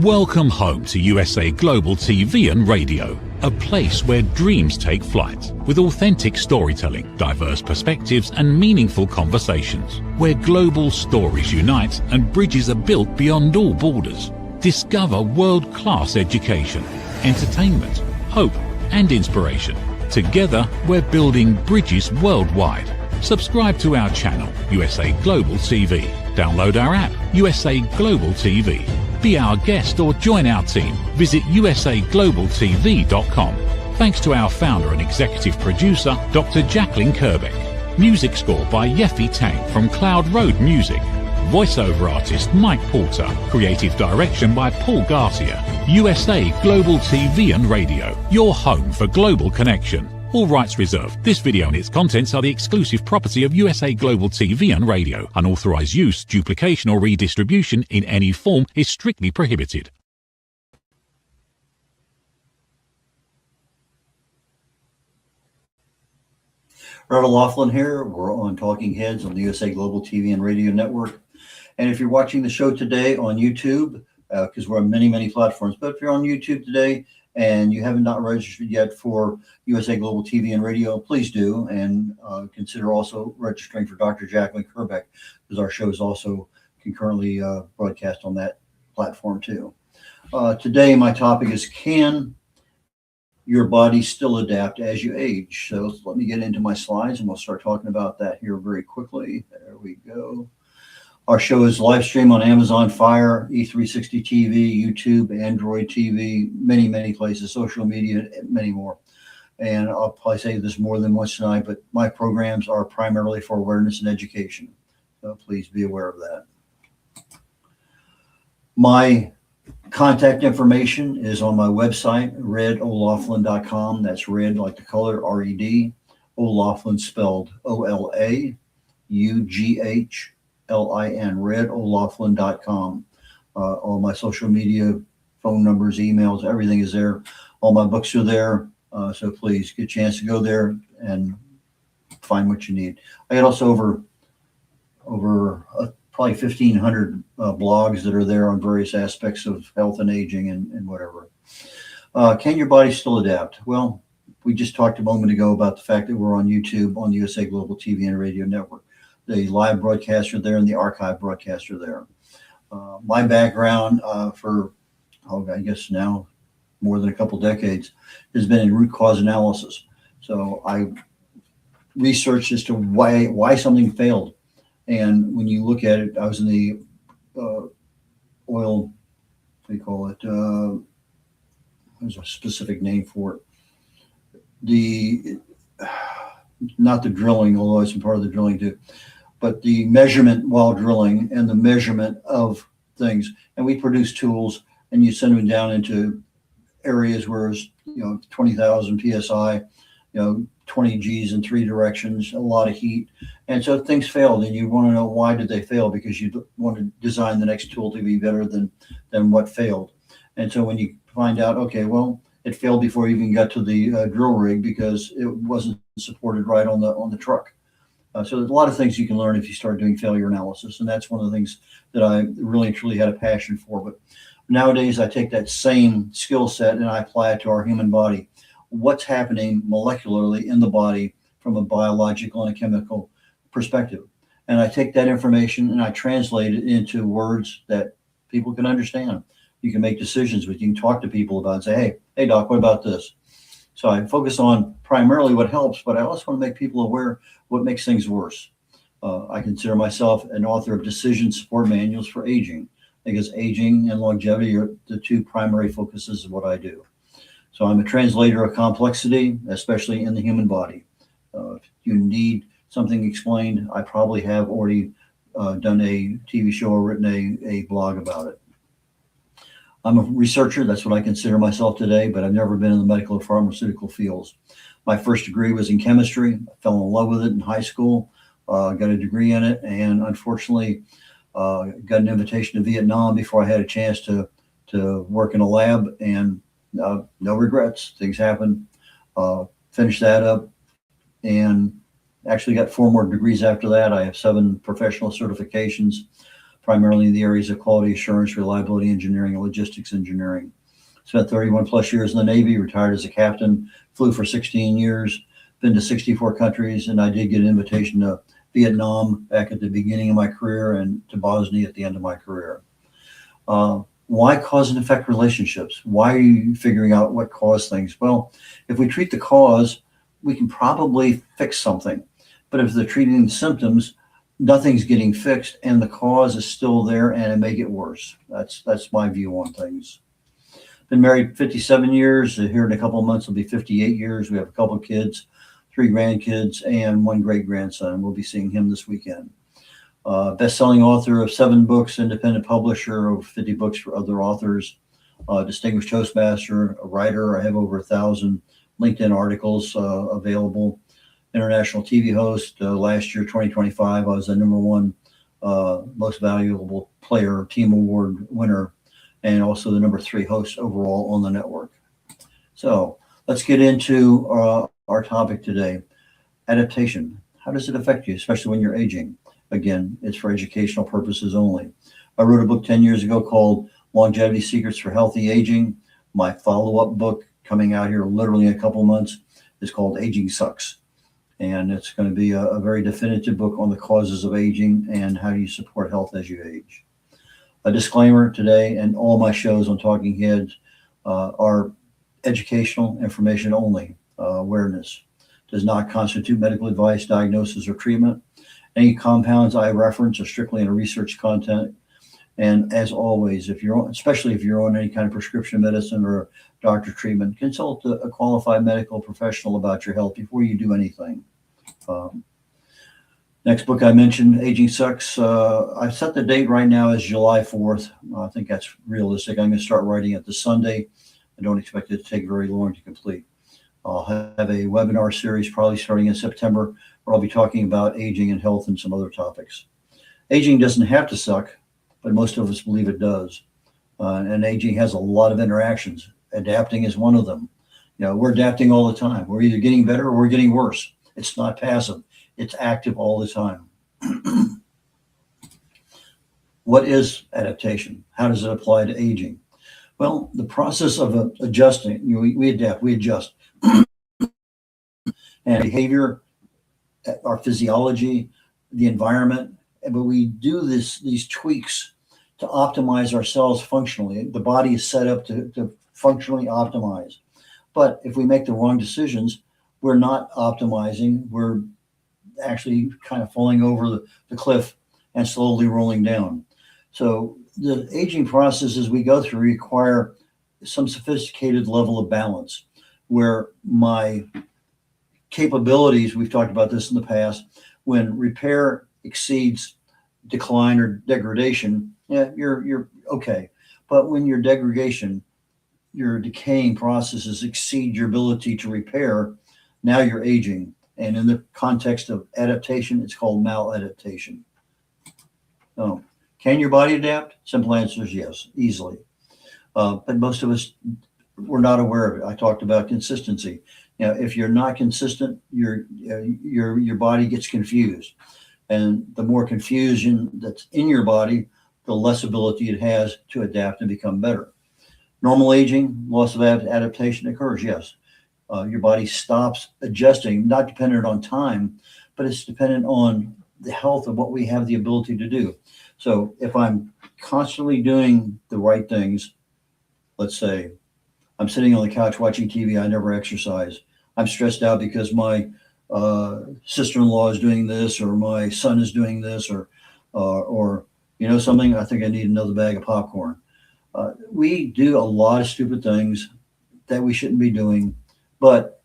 Welcome home to USA Global TV and Radio, a place where dreams take flight, with authentic storytelling, diverse perspectives and meaningful conversations, where global stories unite and bridges are built beyond all borders. Discover world-class education, entertainment, hope and inspiration. Together, we're building bridges worldwide. Subscribe to our channel, USA Global TV. Download our app, USA Global TV. Be our guest or join our team. Visit usaglobaltv.com. Thanks to our founder and executive producer, Dr. Jacqueline Kerbeck. Music score by Yeffy Tang from Cloud Road Music. Voiceover artist Mike Porter. Creative direction by Paul Garcia. USA Global TV and Radio, your home for global connection. All rights reserved. This video and its contents are the exclusive property of USA Global TV and Radio. Unauthorized use, duplication or redistribution in any form is strictly prohibited. Robert Laughlin here. We're on Talking Heads on the USA Global TV and Radio Network. And if you're watching the show today on YouTube, because we're on many platforms, but if you're on YouTube today and you haven't not registered yet for USA Global TV and Radio, please do, and consider also registering for Dr. Jacqueline Kerbeck, because our show is also concurrently broadcast on that platform too. Today, my topic is, can your body still adapt as you age? So let me get into my slides and we'll start talking about that here very quickly. There we go. Our show is live stream on Amazon Fire, E360 TV, YouTube, Android TV, many places, social media, many more. And I'll probably say this more than once tonight, but my programs are primarily for awareness and education. So please be aware of that. My contact information is on my website, redolaughlin.com. That's red like the color, R-E-D. O'Laughlin spelled O-L-A-U-G-H. L-I-N, redolaughlin.com. All my social media, phone numbers, emails, everything is there. All my books are there. So please get a chance to go there and find what you need. I got also over probably 1,500 blogs that are there on various aspects of health and aging and whatever. Can your body still adapt? Well, we just talked a moment ago about the fact that we're on YouTube on the USA Global TV and Radio Network. The live broadcasts are there and the archive broadcasts are there. My background for, I guess now more than a couple decades has been in root cause analysis. So I researched as to why something failed. And when you look at it, I was in the oil, what do you call it? There's a specific name for it. Not the drilling, although it's part of the drilling too, but the measurement while drilling and the measurement of things. And we produce tools and you send them down into areas where it's, 20,000 PSI, 20 Gs in 3 directions, a lot of heat. And so things failed and you want to know why did they fail, because you want to design the next tool to be better than what failed. And so when you find out, okay, well, it failed before you even got to the drill rig because it wasn't supported right on the truck. So there's a lot of things you can learn if you start doing failure analysis. And that's one of the things that I really and truly had a passion for. But nowadays I take that same skill set and I apply it to our human body. What's happening molecularly in the body from a biological and a chemical perspective. And I take that information and I translate it into words that people can understand. You can make decisions with, you can talk to people about it and say, hey doc, what about this? So I focus on primarily what helps, but I also want to make people aware what makes things worse. I consider myself an author of decision support manuals for aging, because aging and longevity are the two primary focuses of what I do. So I'm a translator of complexity, especially in the human body. If you need something explained, I probably have already done a TV show or written a blog about it. I'm a researcher, that's what I consider myself today, but I've never been in the medical or pharmaceutical fields. My first degree was in chemistry. I fell in love with it in high school, got a degree in it, and unfortunately got an invitation to Vietnam before I had a chance to work in a lab, and no regrets. Things happen. Finished that up and actually got 4 more degrees after that. I have 7 professional certifications, primarily in the areas of quality assurance, reliability engineering, and logistics engineering. Spent 31 plus years in the Navy, retired as a captain, flew for 16 years, been to 64 countries, and I did get an invitation to Vietnam back at the beginning of my career and to Bosnia at the end of my career. Why cause and effect relationships? Why are you figuring out what caused things? Well, if we treat the cause, we can probably fix something. But if they're treating the symptoms, nothing's getting fixed and the cause is still there and it may get worse. That's my view on things. Been married 57 years. Here in a couple of months, it'll be 58 years. We have a couple of kids, 3 grandkids, and 1 great-grandson. We'll be seeing him this weekend. Best-selling author of 7 books, independent publisher, over 50 books for other authors, distinguished Toastmaster, a writer. I have over 1,000 LinkedIn articles available. International TV host. Last year, 2025, I was the #1 most valuable player team award winner, and also the #3 host overall on the network. So let's get into our topic today. Adaptation. How does it affect you, especially when you're aging? Again, it's for educational purposes only. I wrote a book 10 years ago called Longevity Secrets for Healthy Aging. My follow-up book coming out here literally in a couple months is called Aging Sucks. And it's going to be a very definitive book on the causes of aging and how you support health as you age. A disclaimer today, and all my shows on Talking Heads are educational information only. Awareness does not constitute medical advice, diagnosis, or treatment. Any compounds I reference are strictly in a research content. And as always, especially if you're on any kind of prescription medicine or doctor treatment, consult a qualified medical professional about your health before you do anything. Next book I mentioned, Aging Sucks. I've set the date right now as July 4th. I think that's realistic. I'm going to start writing it this Sunday. I don't expect it to take very long to complete. I'll have a webinar series probably starting in September where I'll be talking about aging and health and some other topics. Aging doesn't have to suck, but most of us believe it does. And aging has a lot of interactions. Adapting is one of them. We're adapting all the time. We're either getting better or we're getting worse. It's not passive. It's active all the time. What is adaptation? How does it apply to aging? Well, the process of adjusting, we adapt, we adjust. And behavior, our physiology, the environment, but we do these tweaks to optimize ourselves functionally. The body is set up to functionally optimize. But if we make the wrong decisions, we're not optimizing. We're actually kind of falling over the cliff and slowly rolling down. So the aging processes we go through require some sophisticated level of balance where my capabilities, we've talked about this in the past, when repair exceeds decline or degradation, you're okay. But when your degradation, your decaying processes exceed your ability to repair, now you're aging. And in the context of adaptation, it's called maladaptation. So, can your body adapt? Simple answer is yes, easily. But most of us, we're not aware of it. I talked about consistency. If you're not consistent, your body gets confused. And the more confusion that's in your body, the less ability it has to adapt and become better. Normal aging, loss of adaptation occurs, yes. Your body stops adjusting, not dependent on time, but it's dependent on the health of what we have the ability to do. So if I'm constantly doing the right things, let's say I'm sitting on the couch watching TV, I never exercise. I'm stressed out because my sister-in-law is doing this, or my son is doing this, or something, I think I need another bag of popcorn. We do a lot of stupid things that we shouldn't be doing. But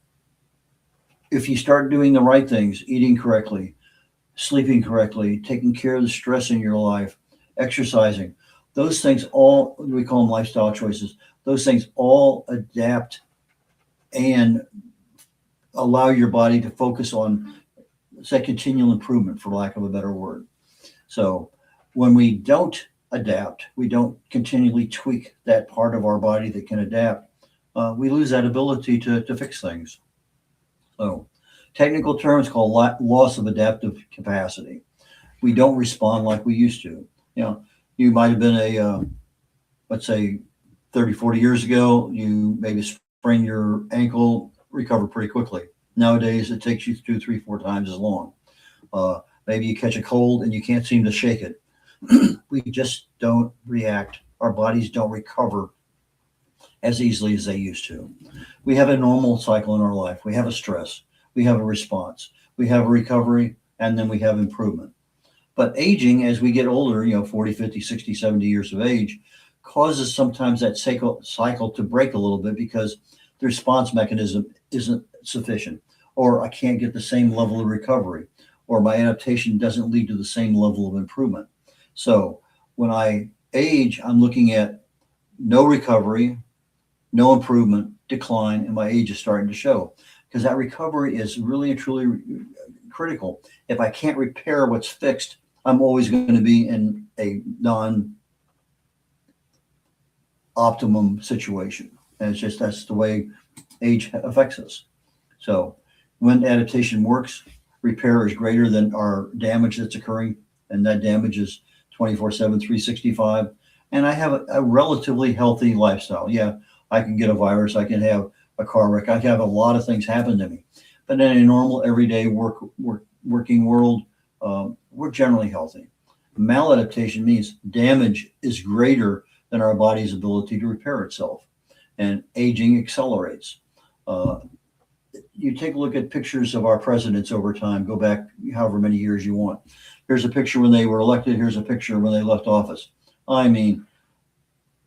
if you start doing the right things, eating correctly, sleeping correctly, taking care of the stress in your life, exercising, those things all, we call them lifestyle choices, those things all adapt and allow your body to focus on, say, continual improvement, for lack of a better word. So when we don't adapt, we don't continually tweak that part of our body that can adapt, we lose that ability to fix things. So technical terms called loss of adaptive capacity. We don't respond like we used to. You might have been let's say 30, 40 years ago, you maybe sprain your ankle, recover pretty quickly. Nowadays, it takes you 2, 3, 4 times as long. Maybe you catch a cold and you can't seem to shake it. We just don't react. Our bodies don't recover as easily as they used to. We have a normal cycle in our life. We have a stress. We have a response. We have a recovery, and then we have improvement. But aging, as we get older, 40, 50, 60, 70 years of age, causes sometimes that cycle to break a little bit because the response mechanism isn't sufficient, or I can't get the same level of recovery, or my adaptation doesn't lead to the same level of improvement. So when I age, I'm looking at no recovery, no improvement, decline, and my age is starting to show, because that recovery is really and truly critical. If I can't repair what's fixed, I'm always going to be in a non-optimum situation. And that's the way age affects us. So when adaptation works, repair is greater than our damage that's occurring, and that damage is 24/7, 365. And I have a relatively healthy lifestyle. Yeah, I can get a virus, I can have a car wreck, I can have a lot of things happen to me. But in a normal, everyday working world, we're generally healthy. Maladaptation means damage is greater than our body's ability to repair itself, and aging accelerates. You take a look at pictures of our presidents over time, go back however many years you want. Here's a picture when they were elected, here's a picture when they left office. I mean,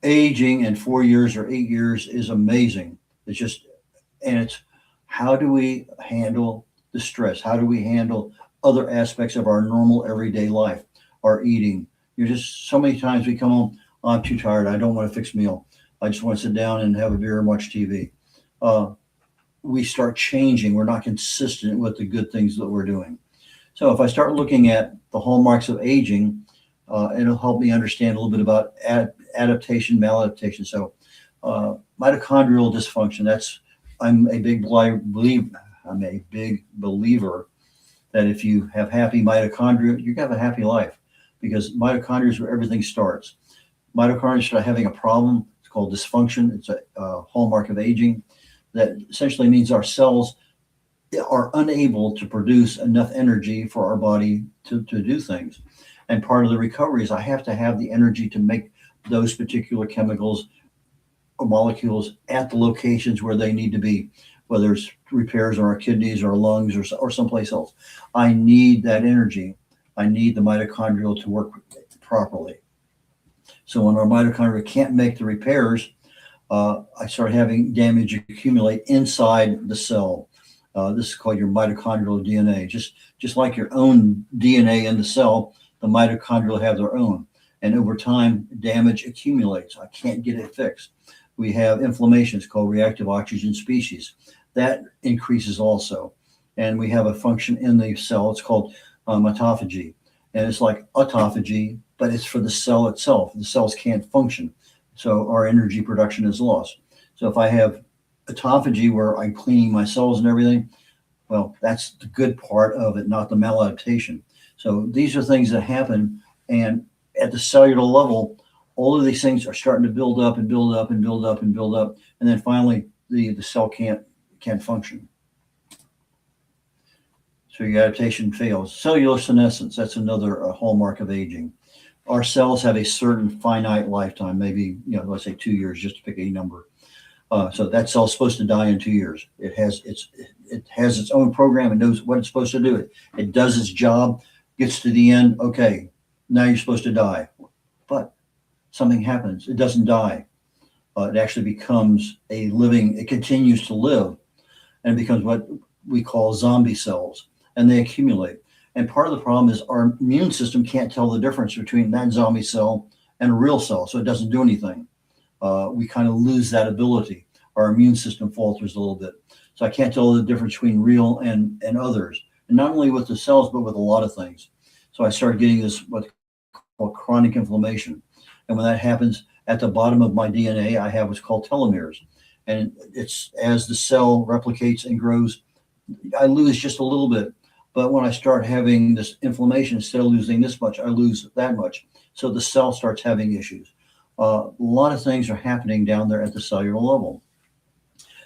aging in 4 years or 8 years is amazing. It's how do we handle the stress? How do we handle other aspects of our normal everyday life, our eating? You're just, so many times we come home, I'm too tired, I don't want a fixed meal, I just want to sit down and have a beer and watch TV. We start changing. We're not consistent with the good things that we're doing. So if I start looking at the hallmarks of aging, it'll help me understand a little bit about adaptation, maladaptation. So mitochondrial dysfunction, I'm a big believer that if you have happy mitochondria, you're going to have a happy life, because mitochondria is where everything starts. Mitochondria start having a problem. It's called dysfunction. It's a hallmark of aging. That essentially means our cells are unable to produce enough energy for our body to do things. And part of the recovery is I have to have the energy to make those particular chemicals or molecules at the locations where they need to be, whether it's repairs on our kidneys or our lungs or someplace else. I need that energy. I need the mitochondria to work properly. So when our mitochondria can't make the repairs, I start having damage accumulate inside the cell. This is called your mitochondrial DNA. Just like your own DNA in the cell, the mitochondria have their own. And over time, damage accumulates. I can't get it fixed. We have inflammations called reactive oxygen species. That increases also. And we have a function in the cell. It's called autophagy. And it's like autophagy, but it's for the cell itself. The cells can't function. So our energy production is lost. So if I have autophagy where I'm cleaning my cells and everything, well, that's the good part of it, not the maladaptation. So these are things that happen. And at the cellular level, all of these things are starting to build up and build up and build up and build up. And then finally, the cell can't function. So your adaptation fails. Cellular senescence, that's another hallmark of aging. Our cells have a certain finite lifetime, maybe, let's say 2 years, just to pick a number. So that cell's supposed to die in 2 years. It has its own program. It knows what it's supposed to do. It does its job, gets to the end. Okay, now you're supposed to die. But something happens. It doesn't die. It actually becomes it continues to live, and it becomes what we call zombie cells, and they accumulate. And part of the problem is our immune system can't tell the difference between that zombie cell and a real cell, so it doesn't do anything. We kind of lose that ability. Our immune system falters a little bit. So I can't tell the difference between real and others. And not only with the cells, but with a lot of things. So I started getting this what's called chronic inflammation. And when that happens, at the bottom of my DNA, I have what's called telomeres. And it's as the cell replicates and grows, I lose just a little bit But when I start having this inflammation, instead of losing this much, I lose that much. So the cell starts having issues. A lot of things are happening down there at the cellular level.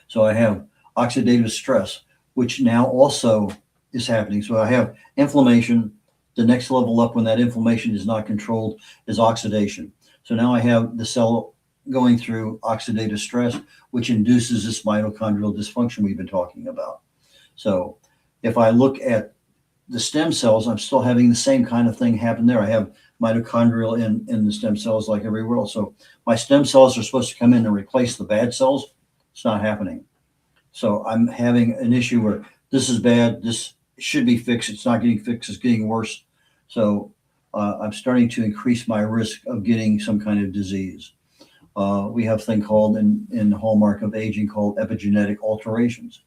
So I have oxidative stress, which now also is happening. So I have inflammation. The next level up when that inflammation is not controlled is oxidation. So now I have the cell going through oxidative stress, which induces this mitochondrial dysfunction we've been talking about. So if I look at the stem cells, I'm still having the same kind of thing happen there. I have mitochondrial in the stem cells like everywhere else. So my stem cells are supposed to come in and replace the bad cells. It's not happening. So I'm having an issue where this is bad. This should be fixed. It's not getting fixed. It's getting worse. So I'm starting to increase my risk of getting some kind of disease. We have a thing called in the hallmark of aging called epigenetic alterations.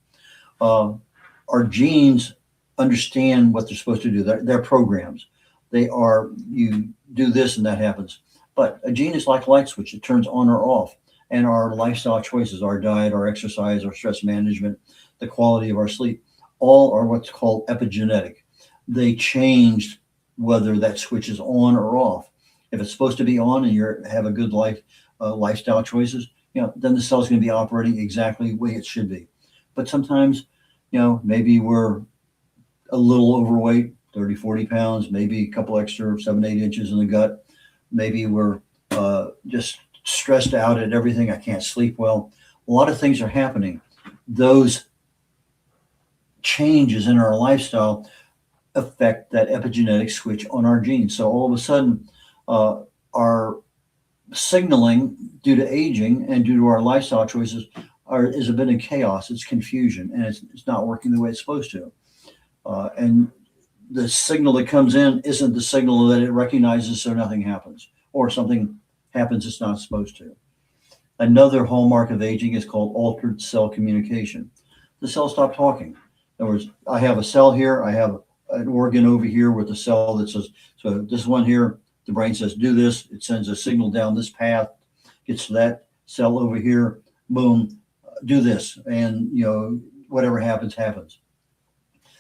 Our genes understand what they're supposed to do. They're programs. They are, you do this and that happens. But a gene is like a light switch. It turns on or off. And our lifestyle choices, our diet, our exercise, our stress management, the quality of our sleep, all are what's called epigenetic. They changed whether that switch is on or off. If it's supposed to be on and you have a good lifestyle choices, then the cell's going to be operating exactly the way it should be. But sometimes, maybe we're a little overweight, 30, 40 pounds, maybe a couple extra 7, 8 inches in the gut. Maybe we're just stressed out at everything. I can't sleep well. A lot of things are happening. Those changes in our lifestyle affect that epigenetic switch on our genes. So all of a sudden, our signaling due to aging and due to our lifestyle choices is a bit in chaos. It's confusion, and it's not working the way it's supposed to. And the signal that comes in isn't the signal that it recognizes, so nothing happens, or something happens it's not supposed to. Another hallmark of aging is called altered cell communication. The cells stop talking. In other words, I have a cell here, I have an organ over here with a cell that says, so this one here, the brain says, do this. It sends a signal down this path, gets to that cell over here, boom, do this. And, whatever happens, happens.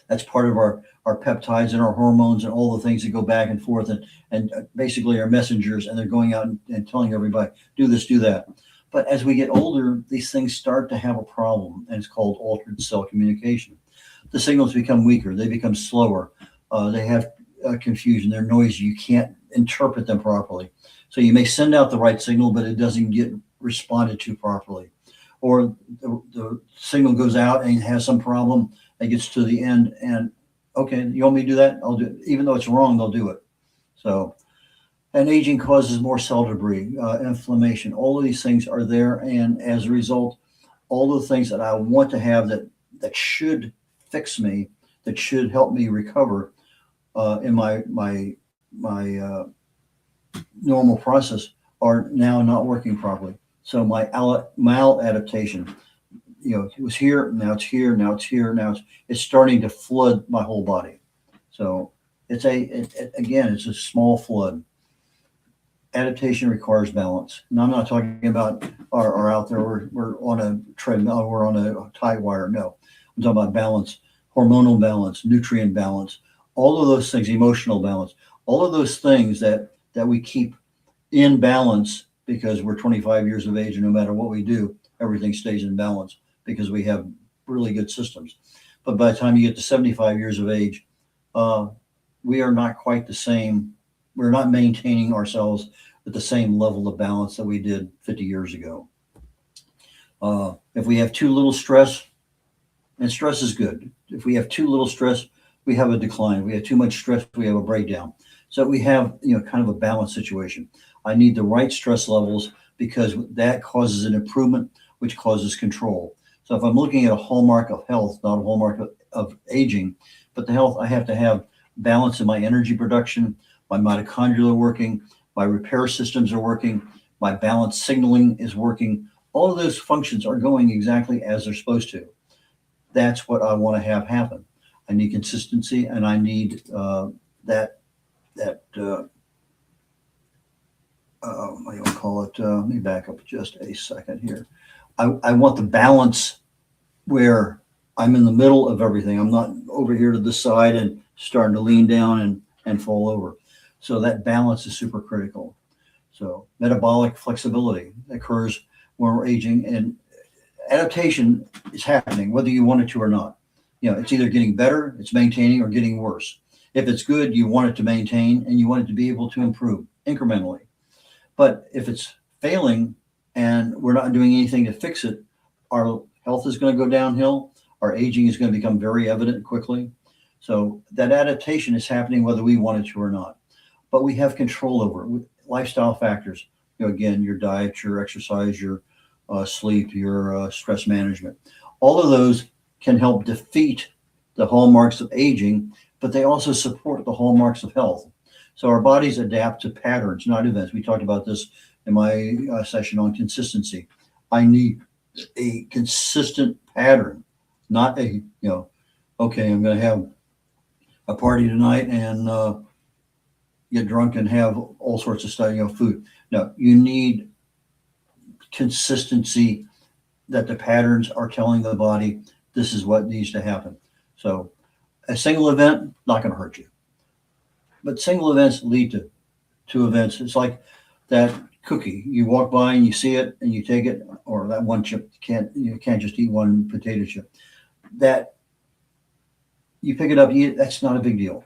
That's part of our peptides and our hormones and all the things that go back and forth and basically are messengers, and they're going out and telling everybody, do this, do that. But as we get older, these things start to have a problem, and it's called altered cell communication. The signals become weaker. They become slower. They have confusion. They're noisy. You can't interpret them properly. So you may send out the right signal, but it doesn't get responded to properly. Or the signal goes out and has some problem. It gets to the end and, okay, you want me to do that? I'll do it. Even though it's wrong, they'll do it. So, and aging causes more cell debris, inflammation. All of these things are there. And as a result, all the things that I want to have that should fix me, that should help me recover in my normal process are now not working properly. So my maladaptation, it was here, now it's here, now it's here, now it's starting to flood my whole body. So it's it's a small flood. Adaptation requires balance. And I'm not talking about our out there, we're on a treadmill, we're on a tie wire. No, I'm talking about balance, hormonal balance, nutrient balance, all of those things, emotional balance, all of those things that we keep in balance because we're 25 years of age, and no matter what we do, everything stays in balance because we have really good systems. But by the time you get to 75 years of age, we are not quite the same. We're not maintaining ourselves at the same level of balance that we did 50 years ago. If we have too little stress, and stress is good. If we have too little stress, we have a decline. If we have too much stress, we have a breakdown. So we have, kind of a balance situation. I need the right stress levels because that causes an improvement, which causes control. So if I'm looking at a hallmark of health, not a hallmark of aging, but the health, I have to have balance in my energy production, my mitochondria are working, my repair systems are working, my balance signaling is working. All of those functions are going exactly as they're supposed to. That's what I want to have happen. I need consistency, and I need what do you call it? Let me back up just a second here. I want the balance where I'm in the middle of everything. I'm not over here to the side and starting to lean down and fall over. So that balance is super critical. So metabolic flexibility occurs when we're aging, and adaptation is happening whether you want it to or not. It's either getting better, it's maintaining, or getting worse. If it's good, you want it to maintain and you want it to be able to improve incrementally. But if it's failing and we're not doing anything to fix it, our health is going to go downhill. Our aging is going to become very evident quickly. So that adaptation is happening whether we want it to or not. But we have control over it. Lifestyle factors, again, your diet, your exercise, your sleep, your stress management. All of those can help defeat the hallmarks of aging, but they also support the hallmarks of health. So our bodies adapt to patterns, not events. We talked about this in my session on consistency. I need a consistent pattern, not okay, I'm going to have a party tonight and get drunk and have all sorts of stuff, food. No, you need consistency, that the patterns are telling the body this is what needs to happen. So a single event, not going to hurt you. But single events lead to two events. It's like that cookie. You walk by and you see it and you take it, or that one chip, you can't just eat one potato chip. That you pick it up, eat it, that's not a big deal.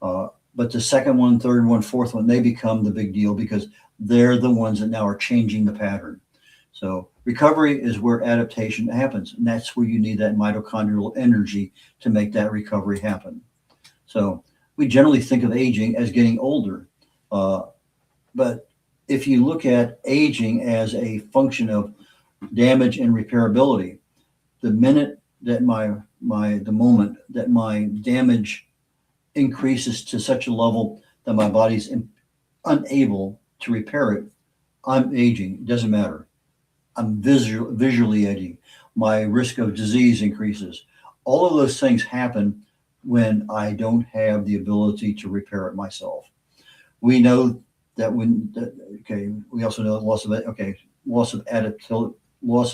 But the second one, third one, fourth one, they become the big deal because they're the ones that now are changing the pattern. So recovery is where adaptation happens. And that's where you need that mitochondrial energy to make that recovery happen. So we generally think of aging as getting older. But if you look at aging as a function of damage and repairability, the minute that the moment that my damage increases to such a level that my body's unable to repair it, I'm aging. It doesn't matter. I'm visually aging. My risk of disease increases. All of those things happen when I don't have the ability to repair it myself. We know that we also know loss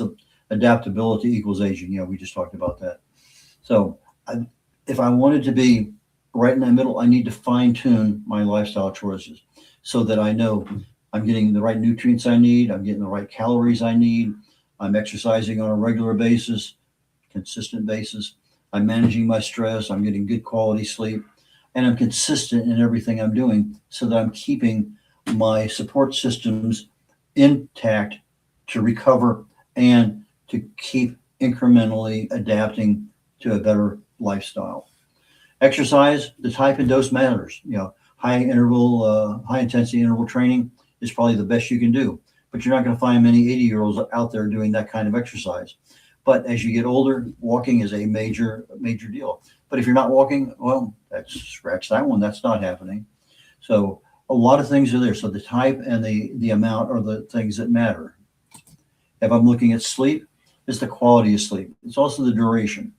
of adaptability equals aging. We just talked about that. So if I wanted to be right in the middle, I need to fine tune my lifestyle choices so that I know I'm getting the right nutrients I need, I'm getting the right calories I need, I'm exercising on a regular basis, consistent basis, I'm managing my stress, I'm getting good quality sleep, and I'm consistent in everything I'm doing so that I'm keeping my support systems intact to recover and to keep incrementally adapting to a better lifestyle. Exercise, the type and dose matters. High intensity interval training is probably the best you can do, but you're not going to find many 80-year-olds out there doing that kind of exercise. But as you get older, walking is a major deal. But if you're not walking, well, scratch that one. That's not happening. So a lot of things are there. So the type and the amount are the things that matter. If I'm looking at sleep, it's the quality of sleep. It's also the duration.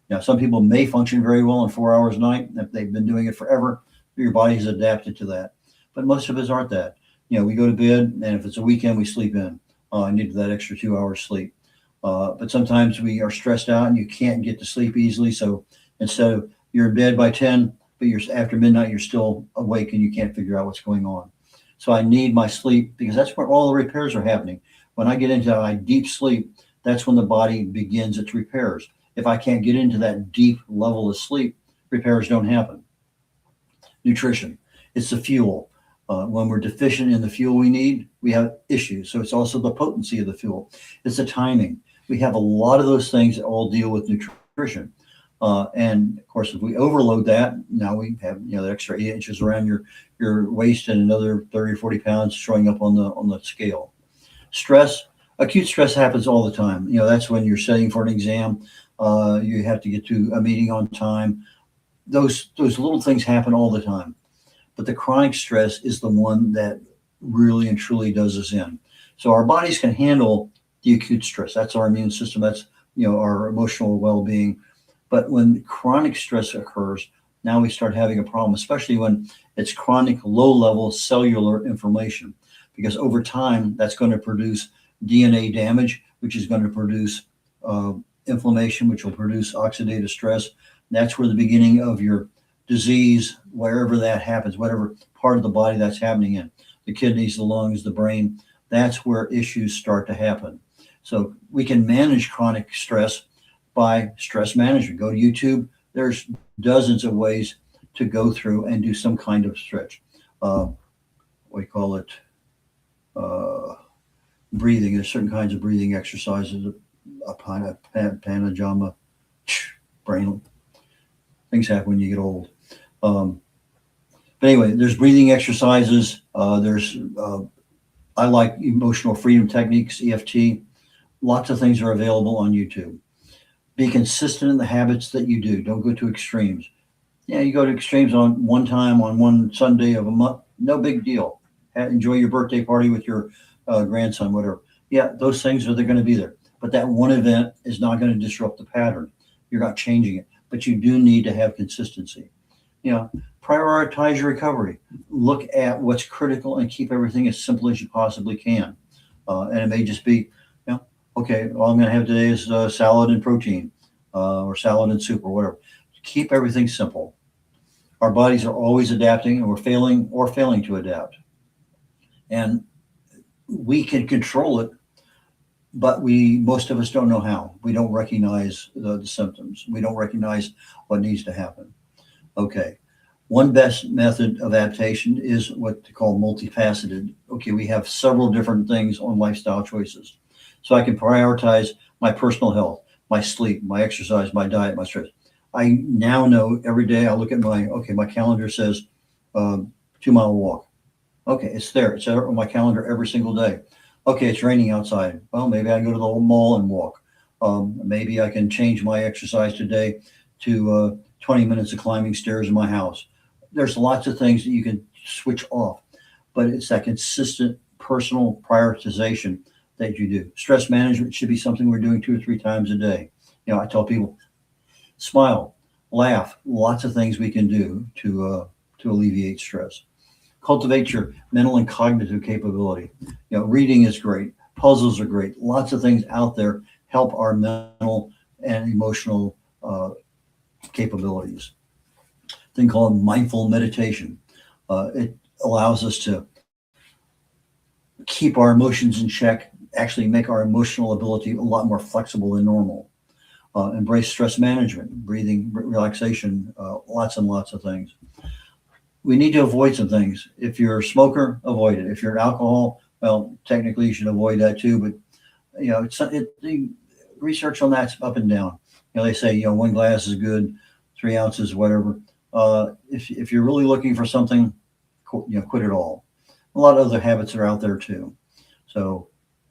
Now, some people may function very well in 4 hours a night. If they've been doing it forever, your body's adapted to that. But most of us aren't that. We go to bed, and if it's a weekend, we sleep in. I need that extra 2 hours sleep. But sometimes we are stressed out and you can't get to sleep easily. So instead of you're in bed by 10, but after midnight, you're still awake and you can't figure out what's going on. So I need my sleep because that's where all the repairs are happening. When I get into my deep sleep, that's when the body begins its repairs. If I can't get into that deep level of sleep, repairs don't happen. Nutrition, it's the fuel. When we're deficient in the fuel we need, we have issues. So it's also the potency of the fuel. It's the timing. We have a lot of those things that all deal with nutrition. And of course, if we overload that, now we have the extra 8 inches around your waist and another 30 or 40 pounds showing up on the scale. Stress, acute stress happens all the time. That's when you're studying for an exam. You have to get to a meeting on time. Those little things happen all the time. But the chronic stress is the one that really and truly does us in. So our bodies can handle the acute stress. That's our immune system. That's our emotional well-being. But when chronic stress occurs, now we start having a problem, especially when it's chronic low-level cellular inflammation, because over time that's going to produce DNA damage, which is going to produce inflammation, which will produce oxidative stress, That's where the beginning of your disease, wherever that happens, whatever part of the body that's happening in, the kidneys, the lungs, the brain, that's where issues start to happen. So we can manage chronic stress by stress management. Go to YouTube. There's dozens of ways to go through and do some kind of stretch. We call it breathing. There's certain kinds of breathing exercises, panajama, brain. Things happen when you get old. But anyway, there's breathing exercises. I like emotional freedom techniques, EFT. Lots of things are available on YouTube. Be consistent in the habits that you do. Don't go to extremes. Yeah, you go to extremes on one time, on one Sunday of a month, no big deal. Enjoy your birthday party with your grandson, whatever. Yeah, those things they're going to be there. But that one event is not going to disrupt the pattern. You're not changing it. But you do need to have consistency. Prioritize your recovery. Look at what's critical and keep everything as simple as you possibly can. And it may just be, okay, all I'm going to have today is salad and protein, or salad and soup, or whatever. Keep everything simple. Our bodies are always adapting, and we're failing to adapt. And we can control it, but most of us don't know how. We don't recognize the symptoms. We don't recognize what needs to happen. Okay. One best method of adaptation is what they call multifaceted. Okay, we have several different things on lifestyle choices. So I can prioritize my personal health, my sleep, my exercise, my diet, my stress. I now know every day I look at my calendar says 2-mile walk. Okay, it's there. It's on my calendar every single day. Okay, it's raining outside. Well, maybe I go to the mall and walk. Maybe I can change my exercise today to 20 minutes of climbing stairs in my house. There's lots of things that you can switch off, but it's that consistent personal prioritization that you do. Stress management should be something we're doing 2 or 3 times a day. I tell people, smile, laugh, lots of things we can do to alleviate stress. Cultivate your mental and cognitive capability. Reading is great. Puzzles are great. Lots of things out there help our mental and emotional capabilities. Thing called mindful meditation. It allows us to keep our emotions in check, actually make our emotional ability a lot more flexible than normal. Embrace stress management, breathing, relaxation, lots and lots of things. We need to avoid some things. If you're a smoker, avoid it. If you're an alcohol, well, technically you should avoid that too. But the research on that's up and down. They say 1 glass is good, 3 ounces, whatever. If you're really looking for something, quit it all. A lot of other habits are out there too. So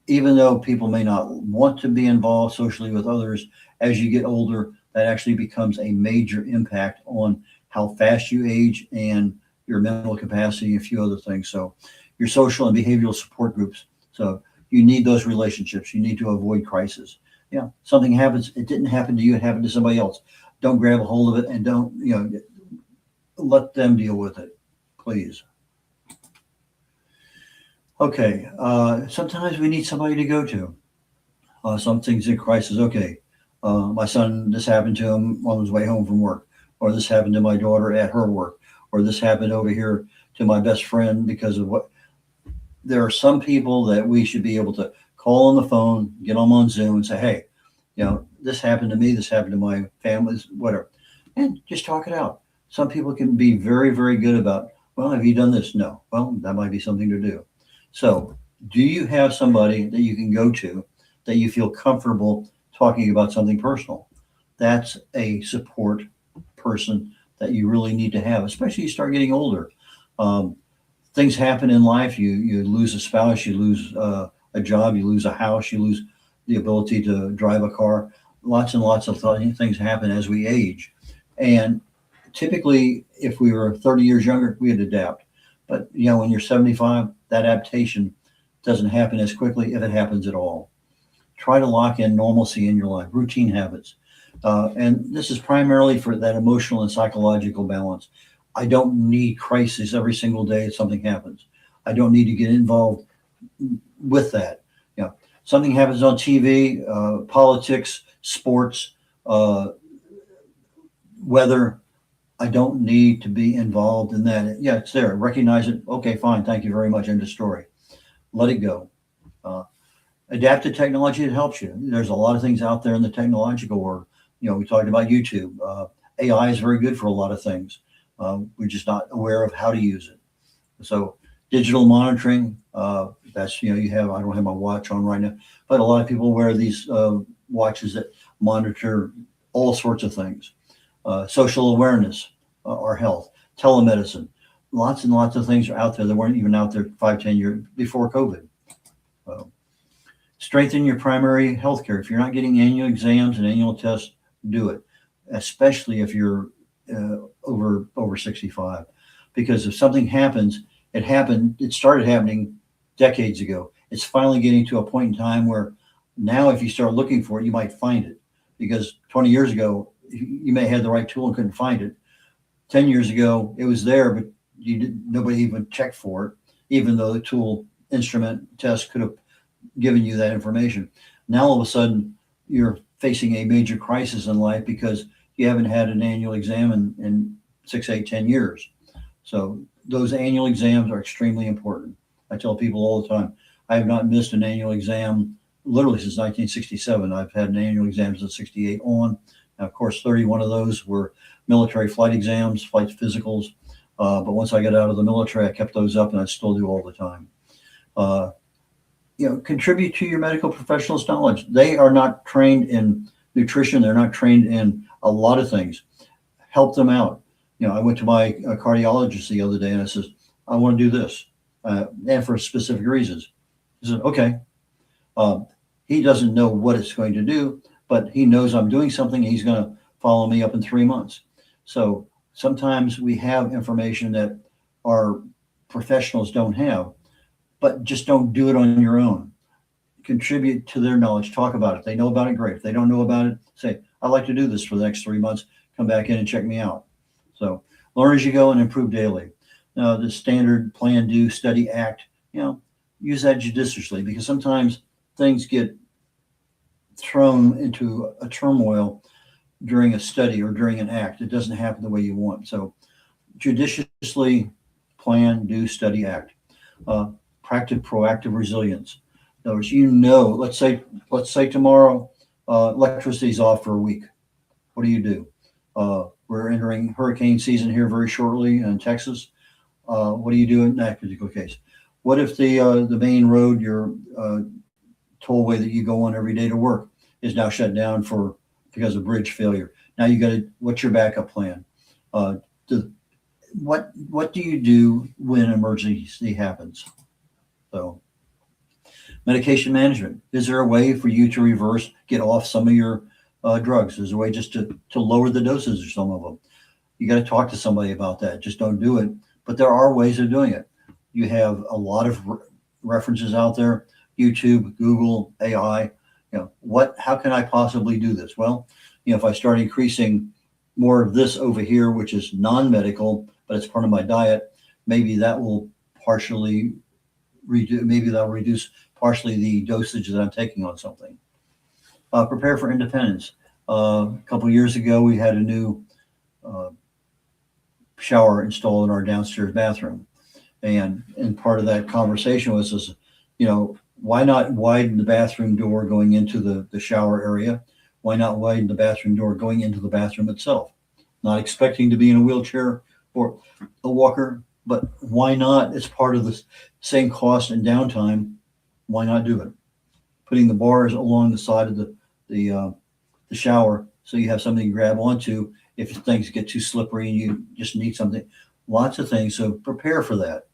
even though people may not want to be involved socially with others, as you get older, that actually becomes a major impact on how fast you age and your mental capacity, a few other things. So your social and behavioral support groups. So you need those relationships. You need to avoid crisis. Something happens. It didn't happen to you. It happened to somebody else. Don't grab a hold of it and don't, let them deal with it, please. Okay. Sometimes we need somebody to go to. Some things in crisis. Okay. My son, this happened to him on his way home from work, or this happened to my daughter at her work, or this happened over here to my best friend because of what. There are some people that we should be able to call on the phone, get them on Zoom and say, hey, this happened to me, this happened to my family, whatever, and just talk it out. Some people can be very, very good about, well, have you done this? No. Well, that might be something to do. So do you have somebody that you can go to that you feel comfortable talking about something personal? That's a support person that you really need to have, especially you start getting older. Things happen in life. You lose a spouse, you lose a job, you lose a house, you lose the ability to drive a car. Lots and lots of things happen as we age. And typically, if we were 30 years younger, we'd adapt. But when you're 75, that adaptation doesn't happen as quickly, if it happens at all. Try to lock in normalcy in your life, routine habits. And this is primarily for that emotional and psychological balance. I don't need crisis every single day something happens. I don't need to get involved with that. Something happens on TV, politics, sports, Whether I don't need to be involved in that. Yeah, it's there. Recognize it. Okay, fine. Thank you very much. End of story. Let it go. Uh, Adapt to technology that helps you. There's a lot of things out there in the technological world. We talked about YouTube. AI is very good for a lot of things. We're just not aware of how to use it. So digital monitoring, that's, you have, I don't have my watch on right now, but a lot of people wear these watches that monitor all sorts of things. Social awareness, our health, telemedicine, lots and lots of things are out there that weren't even out there 5, 10 years before COVID. Uh, Strengthen your primary health care. If you're not getting annual exams and annual tests, do it, especially if you're over 65. Because if something happens, it started happening decades ago. It's finally getting to a point in time where now if you start looking for it, you might find it. Because 20 years ago, you may have the right tool and couldn't find it. 10 years ago, it was there, but nobody even checked for it, even though the tool, instrument, test could have given you that information. Now, all of a sudden, you're facing a major crisis in life because you haven't had an annual exam in 6, 8, 10 years. So those annual exams are extremely important. I tell people all the time, I have not missed an annual exam literally since 1967. I've had an annual exam since 68 on. Now, of course, 31 of those were military flight exams, flight physicals. But once I got out of the military, I kept those up and I still do all the time. Contribute to your medical professionals' knowledge. They are not trained in nutrition. They're not trained in a lot of things. Help them out. I went to my cardiologist the other day and I said, I want to do this, and for specific reasons. He said, okay. He doesn't know what it's going to do, but he knows I'm doing something. And he's going to follow me up in 3 months. So sometimes we have information that our professionals don't have, but just don't do it on your own. Contribute to their knowledge. Talk about it. If they know about it, great. If they don't know about it, say, I'd like to do this for the next 3 months. Come back in and check me out. So learn as you go and improve daily. Now, the standard plan, do, study, act, use that judiciously, because sometimes things get thrown into a turmoil during a study or during an act. It doesn't happen the way you want. So judiciously plan, do, study, act. Practice proactive resilience. In other words, let's say tomorrow electricity's off for a week. What do? We're entering hurricane season here very shortly in Texas. What do you do in that particular case? What if the main road, your tollway that you go on every day to work, is now shut down because of bridge failure? Now what's your backup plan? What do you do when an emergency happens? So, medication management. Is there a way for you to get off some of your drugs? Is there a way just to lower the doses of some of them? You got to talk to somebody about that. Just don't do it. But there are ways of doing it. You have a lot of references out there: YouTube, Google, AI. How can I possibly do this? Well, if I start increasing more of this over here, which is non-medical, but it's part of my diet, maybe that will partially reduce partially the dosage that I'm taking on something. Prepare for independence. A couple of years ago, we had a new shower installed in our downstairs bathroom. And part of that conversation was, why not widen the bathroom door going into the shower area? Why not widen the bathroom door going into the bathroom itself? Not expecting to be in a wheelchair or a walker, but why not? It's part of the same cost and downtime. Why not do it? Putting the bars along the side of the shower so you have something to grab onto if things get too slippery and you just need something. Lots of things. So prepare for that.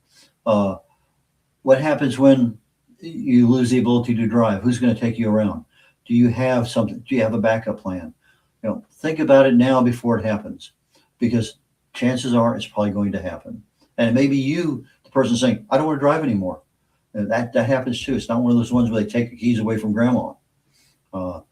What happens when you lose the ability to drive? Who's going to take you around? Do you have something? Do you have a backup plan? Think about it now before it happens, because chances are it's probably going to happen. And it may be you, the person saying, I don't want to drive anymore. And that happens too. It's not one of those ones where they take the keys away from grandma. But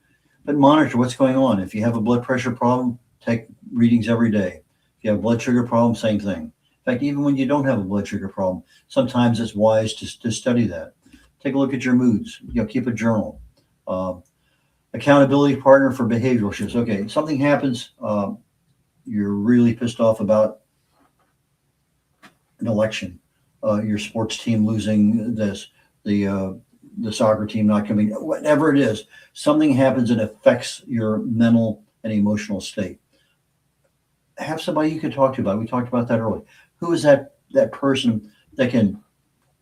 monitor what's going on. If you have a blood pressure problem, take readings every day. If you have a blood sugar problem, same thing. In fact, even when you don't have a blood sugar problem, sometimes it's wise to study that. Take a look at your moods. Keep a journal. Accountability partner for behavioral shifts. Okay, something happens. you're really pissed off about an election, your sports team losing this, the soccer team not coming, whatever it is, something happens that affects your mental and emotional state. Have somebody you can talk to about it. We talked about that earlier. Who is that person that can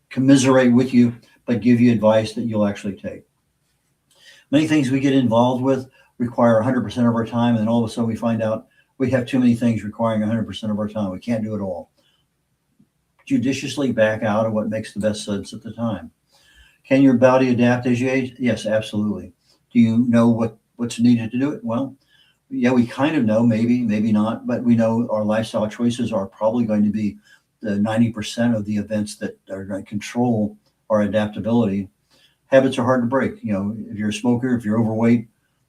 commiserate with you, but give you advice that you'll actually take? Many things we get involved with require 100% of our time, and then all of a sudden we find out we have too many things requiring 100% of our time. We can't do it all. Judiciously back out of what makes the best sense at the time. Can your body adapt as you age? Yes, absolutely. Do you know what's needed to do it? Well, yeah, we kind of know, maybe not, but we know our lifestyle choices are probably going to be the 90% of the events that are going to control our adaptability. Habits are hard to break. If you're a smoker, if you're overweight,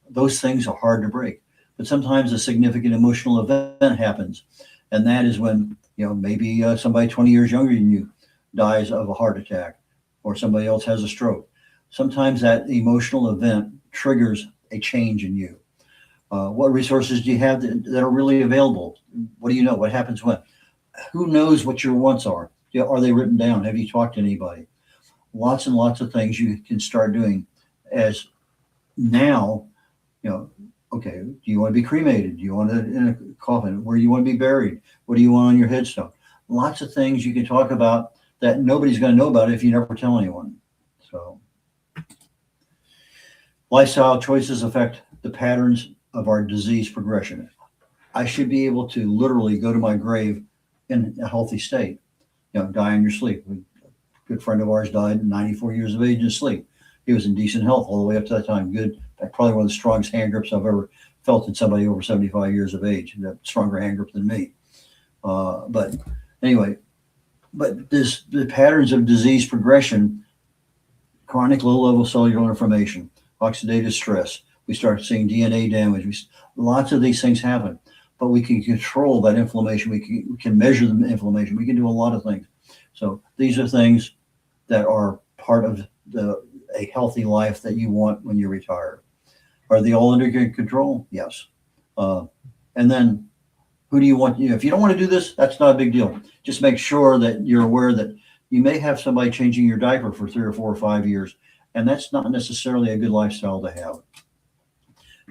those things are hard to break. But sometimes a significant emotional event happens. And that is when, maybe somebody 20 years younger than you dies of a heart attack, or somebody else has a stroke. Sometimes that emotional event triggers a change in you. What resources do you have that are really available? What do you know? What happens when? Who knows what your wants are? Are they written down? Have you talked to anybody? Lots and lots of things you can start doing as now, okay, do you want to be cremated? Do you want to in a coffin? Where do you want to be buried? What do you want on your headstone? Lots of things you can talk about that nobody's going to know about if you never tell anyone. So lifestyle choices affect the patterns of our disease progression. I should be able to literally go to my grave in a healthy state, die in your sleep. A good friend of ours died at 94 years of age in his sleep. He was in decent health all the way up to that time. Good, probably one of the strongest hand grips I've ever felt in somebody over 75 years of age. A stronger hand grip than me. But anyway, the patterns of disease progression, chronic low-level cellular inflammation, oxidative stress. We start seeing DNA damage. Lots of these things happen, but we can control that inflammation. We can measure the inflammation. We can do a lot of things. So these are things that are part of a healthy life that you want when you retire. Are they all under control? Yes. And then who do you want? If you don't want to do this, that's not a big deal. Just make sure that you're aware that you may have somebody changing your diaper for 3 or 4 or 5 years, and that's not necessarily a good lifestyle to have.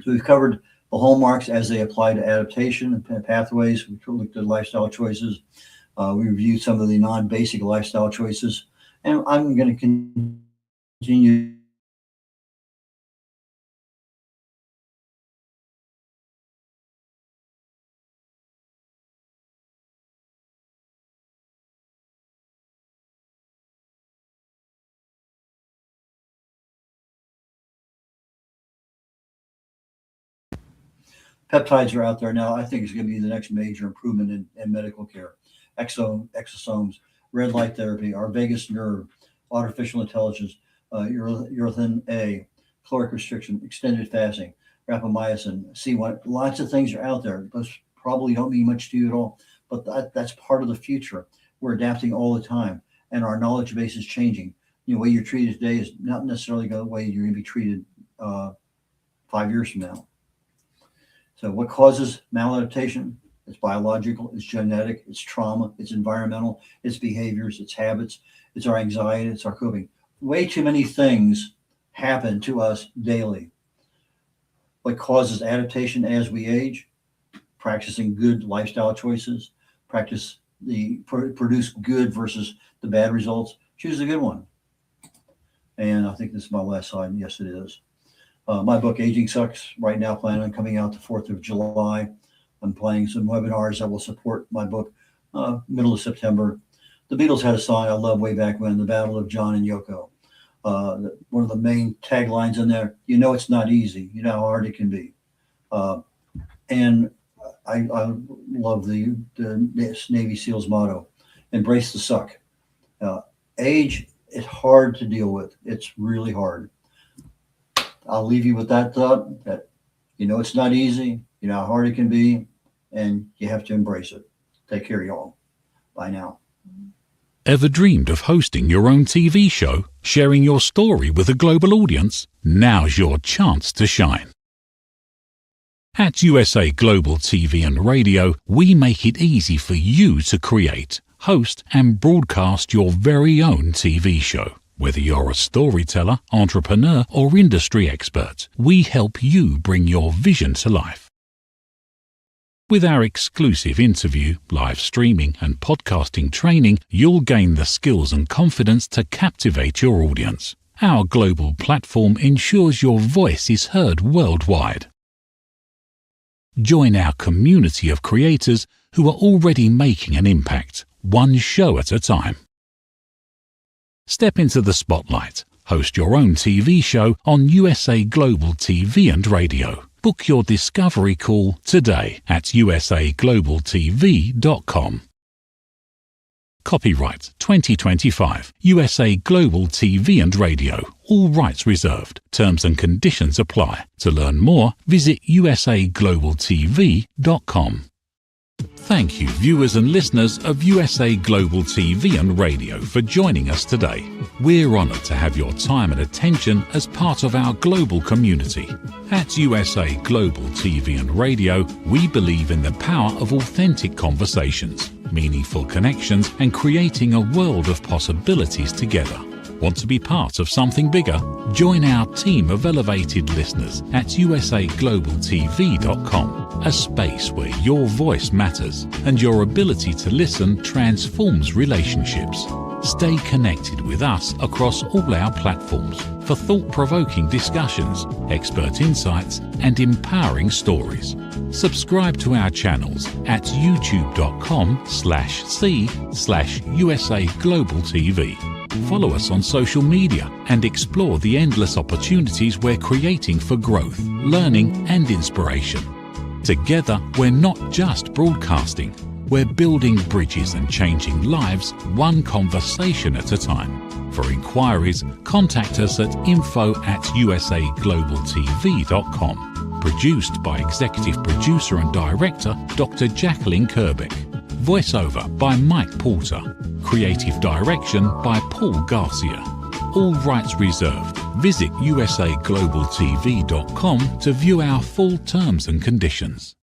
So we've covered the hallmarks as they apply to adaptation and pathways. We looked at lifestyle choices. We reviewed some of the non-basic lifestyle choices, and I'm going to continue. Peptides are out there now. I think it's going to be the next major improvement in medical care. Exosomes, red light therapy, our vagus nerve, artificial intelligence, urethrin A, caloric restriction, extended fasting, rapamycin, C1. Lots of things are out there. Those probably don't mean much to you at all, but that's part of the future. We're adapting all the time, and our knowledge base is changing. The way you're treated today is not necessarily the way you're going to be treated 5 years from now. So what causes maladaptation? It's biological, it's genetic, it's trauma, it's environmental, it's behaviors, it's habits, it's our anxiety, it's our coping. Way too many things happen to us daily. What causes adaptation as we age? Practicing good lifestyle choices, produce good versus the bad results. Choose a good one. And I think this is my last slide. Yes, it is. My book, Aging Sucks, right now planning on coming out the 4th of July. I'm planning some webinars that will support my book middle of September. The Beatles had a song I love way back when, The Battle of John and Yoko. One of the main taglines in there, it's not easy. You know how hard it can be. And I love the Navy SEALs motto, embrace the suck. Age is hard to deal with. It's really hard. I'll leave you with that thought that, it's not easy, how hard it can be, and you have to embrace it. Take care, y'all. Bye now. Ever dreamed of hosting your own TV show, sharing your story with a global audience? Now's your chance to shine. At USA Global TV and Radio, we make it easy for you to create, host and broadcast your very own TV show. Whether you're a storyteller, entrepreneur or industry expert, we help you bring your vision to life. With our exclusive interview, live streaming and podcasting training, you'll gain the skills and confidence to captivate your audience. Our global platform ensures your voice is heard worldwide. Join our community of creators who are already making an impact, one show at a time. Step into the spotlight. Host your own TV show on USA Global TV and Radio. Book your discovery call today at usaglobaltv.com. Copyright 2025 USA Global TV and Radio. All rights reserved. Terms and conditions apply. To learn more, visit usaglobaltv.com. Thank you, viewers and listeners of USA Global TV and Radio, for joining us today. We're honored to have your time and attention as part of our global community. At USA Global TV and Radio, we believe in the power of authentic conversations, meaningful connections, and creating a world of possibilities together. Want to be part of something bigger? Join our team of elevated listeners at usaglobaltv.com, a space where your voice matters and your ability to listen transforms relationships. Stay connected with us across all our platforms for thought-provoking discussions, expert insights, and empowering stories. Subscribe to our channels at youtube.com/c/USA Global TV. Follow us on social media and explore the endless opportunities we're creating for growth, learning, and inspiration. Together, we're not just broadcasting, we're building bridges and changing lives one conversation at a time. For inquiries, contact us at info@usaglobaltv.com. Produced by Executive Producer and Director Dr. Jacqueline Kerbeck. Voiceover by Mike Porter. Creative direction by Paul Garcia. All rights reserved. Visit usaglobaltv.com to view our full terms and conditions.